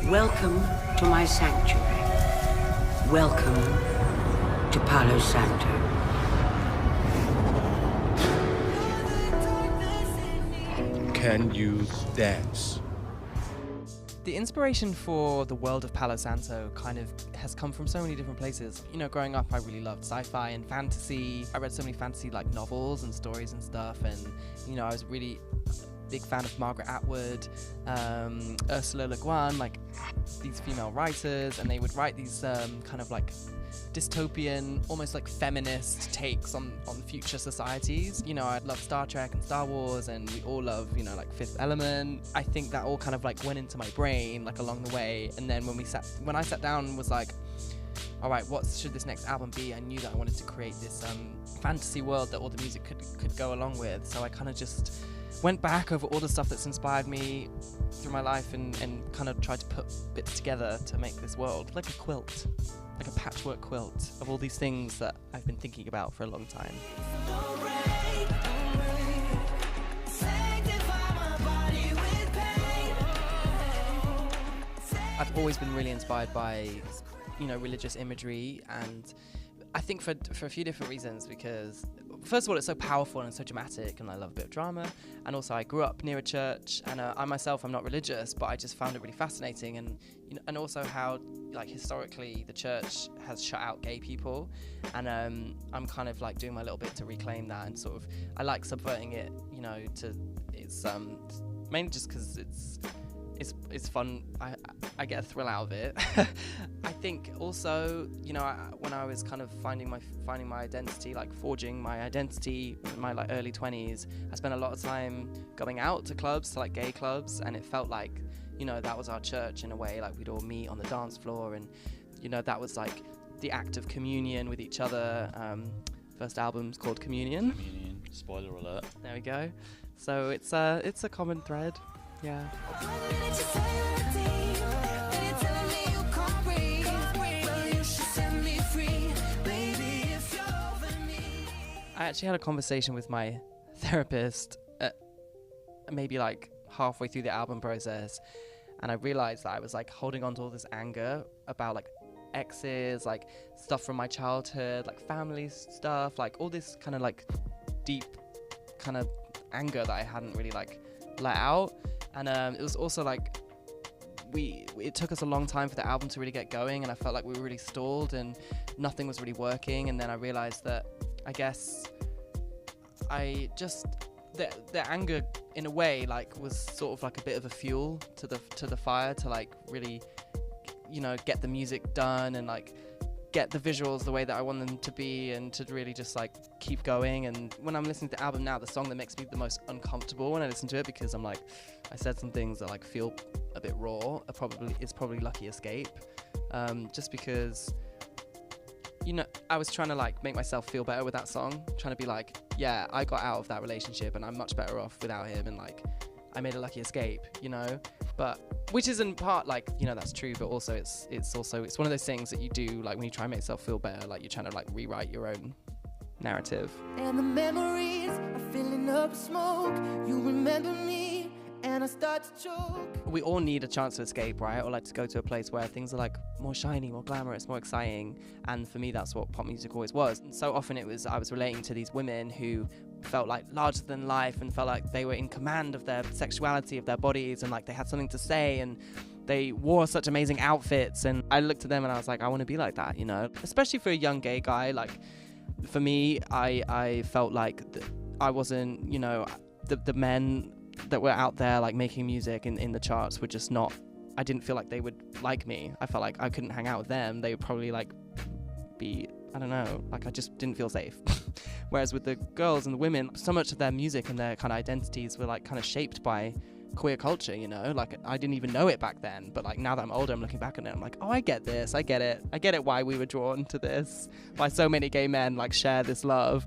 Welcome to my sanctuary. Welcome to Palo Santo. Can you dance? The inspiration for the world of Palo Santo kind of has come from so many different places. You know, growing up, I really loved sci-fi and fantasy. I read so many fantasy like novels and stories and stuff, and you know, I was really big fan of Margaret Atwood, Ursula Le Guin, like these female writers, and they would write these kind of like dystopian, almost like feminist takes on future societies. You know, I love Star Trek and Star Wars, and we all love, you know, like Fifth Element. I think that all kind of like went into my brain like along the way, and then when I sat down and was like, all right, what should this next album be? I knew that I wanted to create this fantasy world that all the music could go along with. So I kind of just went back over all the stuff that's inspired me through my life and kind of tried to put bits together to make this world like a quilt, like a patchwork quilt of all these things that I've been thinking about for a long time. I've always been really inspired by, you know, religious imagery, and I think for a few different reasons, because first of all, it's so powerful and so dramatic, and I love a bit of drama, and also I grew up near a church, and I myself, I'm not religious, but I just found it really fascinating, and you know, and also how like historically the church has shut out gay people, and I'm kind of like doing my little bit to reclaim that, and sort of I like subverting it, you know, to it's mainly just because it's fun. I get a thrill out of it. I think also, you know, when I was kind of finding my identity, like forging my identity in my like early 20s, I spent a lot of time going out to clubs, to like gay clubs, and it felt like, you know, that was our church in a way. Like we'd all meet on the dance floor, and you know, that was like the act of communion with each other. First album's called Communion. Communion. Spoiler alert. There we go. So it's a common thread. Yeah. I actually had a conversation with my therapist maybe like halfway through the album process, and I realized that I was like holding on to all this anger about like exes, like stuff from my childhood, like family stuff, like all this kind of like deep kind of anger that I hadn't really like let out. And it was also like it took us a long time for the album to really get going, and I felt like we were really stalled and nothing was really working. And then I realized that I guess I just the anger in a way like was sort of like a bit of a fuel to the fire to like really, you know, get the music done and like get the visuals the way that I want them to be, and to really just like keep going. And when I'm listening to the album now, the song that makes me the most uncomfortable when I listen to it, because I'm like, I said some things that like feel a bit raw, is probably Lucky Escape, just because, you know, I was trying to like make myself feel better with that song, trying to be like, yeah, I got out of that relationship and I'm much better off without him, and like I made a lucky escape, you know. But which is in part like, you know, that's true, but also it's one of those things that you do like when you try and make yourself feel better, like you're trying to like rewrite your own narrative. And the memories are filling up smoke. You remember me and I start to choke. We all need a chance to escape, right? Or like to go to a place where things are like more shiny, more glamorous, more exciting. And for me, that's what pop music always was. And so often I was relating to these women who felt like larger than life and felt like they were in command of their sexuality, of their bodies, and like they had something to say, and they wore such amazing outfits. And I looked at them and I was like, I want to be like that, you know? Especially for a young gay guy. Like for me, I felt like I wasn't, you know, the men that were out there like making music in the charts were just not, I didn't feel like they would like me. I felt like I couldn't hang out with them. They would probably like be, I don't know, like I just didn't feel safe. Whereas with the girls and the women, so much of their music and their kind of identities were like kind of shaped by queer culture, you know? Like I didn't even know it back then, but like now that I'm older, I'm looking back on it, I'm like, oh, I get this, I get it why we were drawn to this, why so many gay men like share this love.